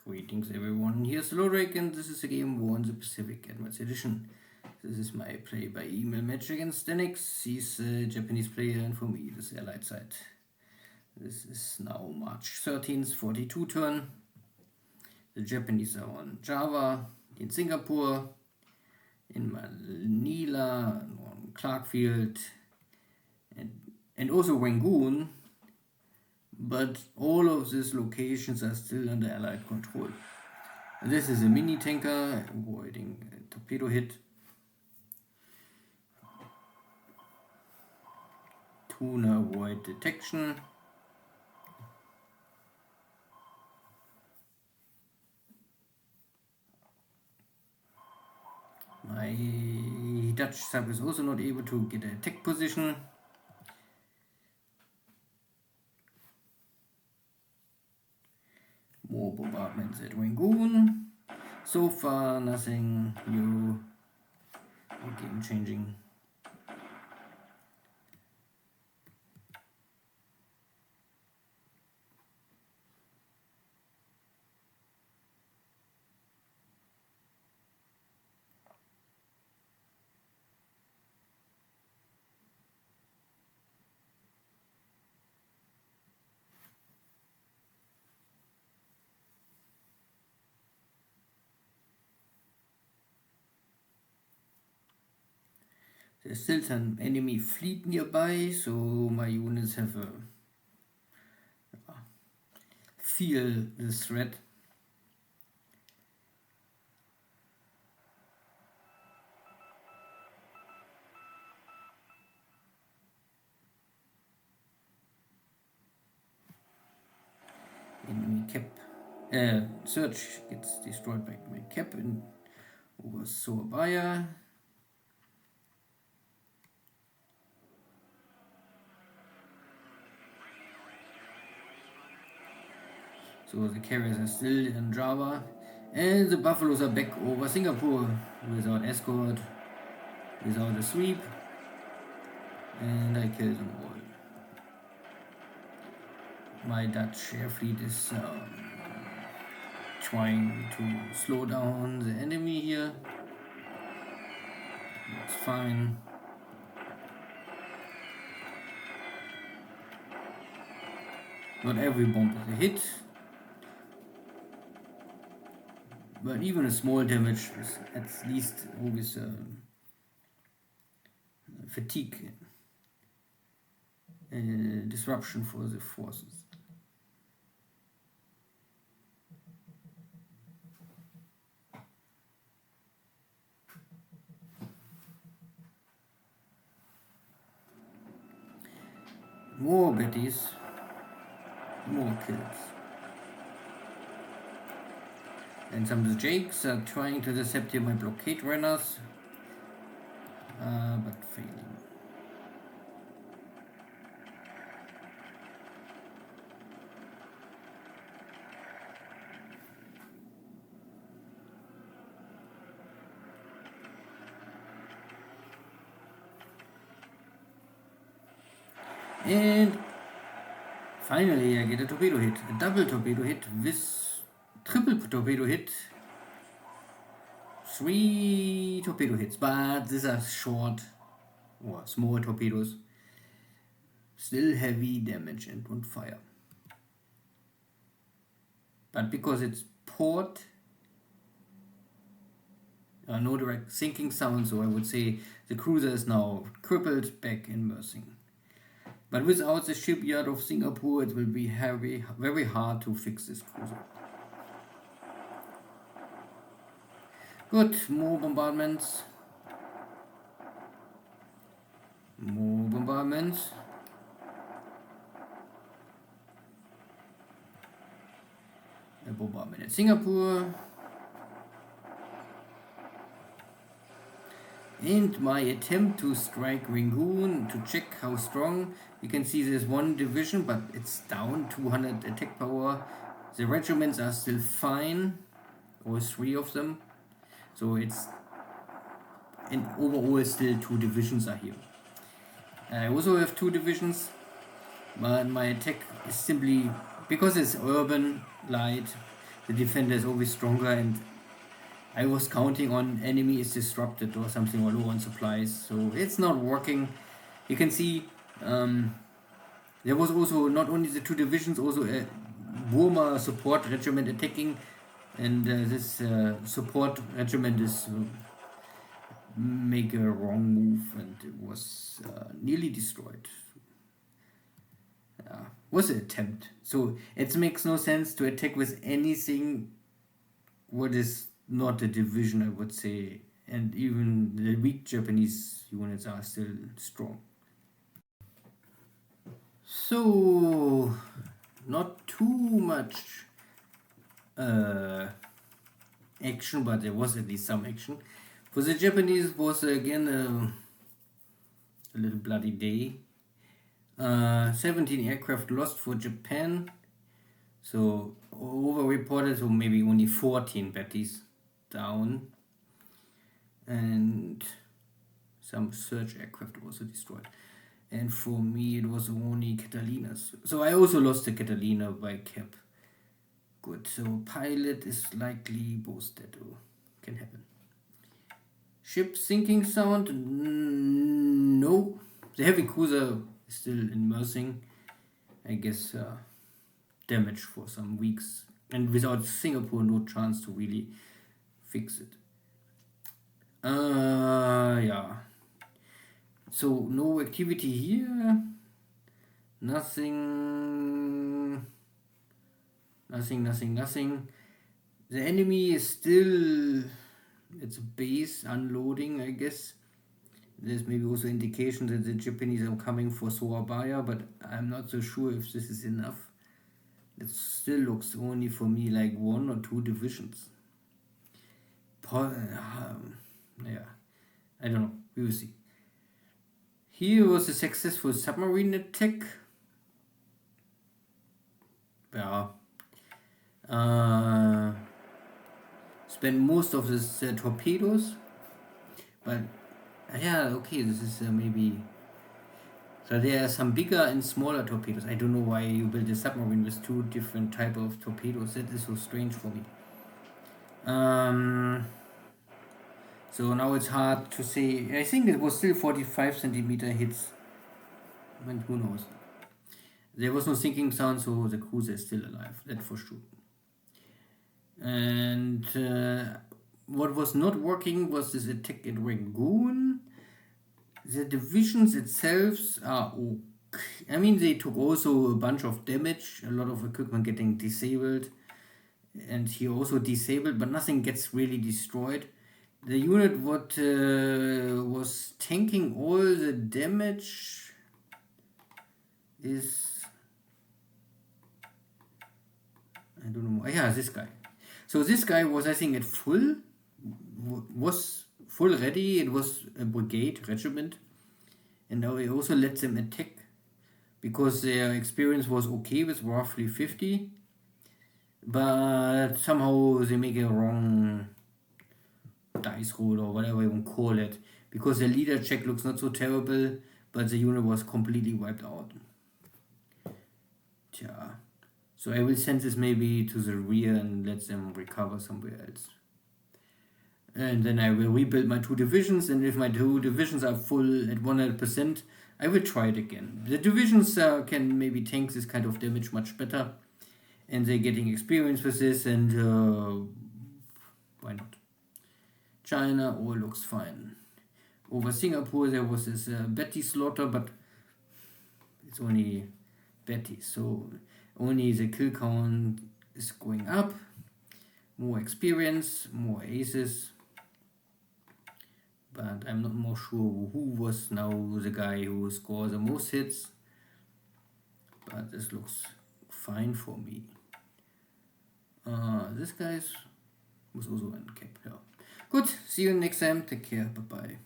Greetings everyone, here's Lodrik and this is a game war in the Pacific Advanced Edition. This is my play by email match against Deaniks. He's a Japanese player and for me this is Allied side. This is now March 13th, 42 turn. The Japanese are on Java, in Singapore, in Manila, on Clarkfield, and also Rangoon. But all of these locations are still under Allied control. And this is a mini tanker avoiding a torpedo hit. Tuna avoid detection. My Dutch sub is also not able to get a attack position. More bombardments at Rangoon. So far, nothing new or game changing. There's still some enemy fleet nearby, so my units have a feel the threat. Enemy cap search gets destroyed by my cap and over Surabaya. So the carriers are still in Java, and the Buffaloes are back over Singapore without escort, without a sweep, and I kill them all. My Dutch air fleet is trying to slow down the enemy here. That's fine. Not every bomb is a hit. But even a small damage is at least always fatigue disruption for the forces. More Bettys, more kills. And some of the Jakes are trying to intercept here my blockade runners, but failing. And finally I get a torpedo hit, a double torpedo hit with triple torpedo hit, 3 torpedo hits, but these are short or small torpedoes, still heavy damage and won't fire. But because it's port, no direct sinking sound, so I would say the cruiser is now crippled, back in berthing. But without the shipyard of Singapore, it will be very hard to fix this cruiser. Good, more bombardments. More bombardments. A bombardment at Singapore. And my attempt to strike Rangoon to check how strong. You can see there's one division, but it's down 200 attack power. The regiments are still fine, all 3 of them. So it's, and overall still 2 divisions are here. I also have 2 divisions, but my attack is simply, because it's urban light, the defender is always stronger, and I was counting on enemy is disrupted or something, or low on supplies, so it's not working. You can see there was also not only the two divisions, also a Burma support regiment attacking, and this support regiment is make a wrong move, and it was nearly destroyed. Was an attempt. So it makes no sense to attack with anything what is not a division, I would say, and even the weak Japanese units are still strong. So not too much action, but there was at least some action. For the Japanese, it was again a little bloody day. 17 aircraft lost for Japan, so over-reported, so maybe only 14 batteries down, and some search aircraft also destroyed. And for me, it was only Catalinas. So I also lost the Catalina by cap. Good, so pilot is likely both dead. Oh, can happen. Ship sinking sound? No. The heavy cruiser is still immersing. I guess damage for some weeks. And without Singapore, no chance to really fix it. Yeah. So no activity here. Nothing. The enemy is still, it's a base unloading, I guess. There's maybe also indication that the Japanese are coming for Surabaya, but I'm not so sure if this is enough. It still looks only for me like 1 or 2 divisions. Yeah, I don't know. We will see. Here was a successful submarine attack. Yeah. Spent most of this torpedoes, but yeah, okay, this is maybe. So there are some bigger and smaller torpedoes. I don't know why you build a submarine with 2 different type of torpedoes. That is so strange for me. So now it's hard to say. I think it was still 45 centimeter hits. And who knows? There was no sinking sound, so the cruiser is still alive. That for sure. And what was not working was this attack at Rangoon. The divisions itself are okay. I mean, they took also a bunch of damage, a lot of equipment getting disabled, and he also disabled, but nothing gets really destroyed. The unit what was tanking all the damage is, I don't know. Yeah, this guy. So this guy was, I think, at full, was full ready. It was a brigade regiment, and now he also let them attack because their experience was okay with roughly 50, but somehow they make a wrong dice roll or whatever you want to call it, because the leader check looks not so terrible, but the unit was completely wiped out. Tja. So I will send this maybe to the rear and let them recover somewhere else. And then I will rebuild my 2 divisions, and if my 2 divisions are full at 100%, I will try it again. The divisions can maybe tank this kind of damage much better, and they're getting experience with this, and why not? China, all looks fine. Over Singapore there was this Betty slaughter, but it's only Betty, so only the kill count is going up. More experience, more aces. But I'm not more sure who was now the guy who scored the most hits. But this looks fine for me. This guy was also in cap. Yeah. Good, see you next time. Take care. Bye bye.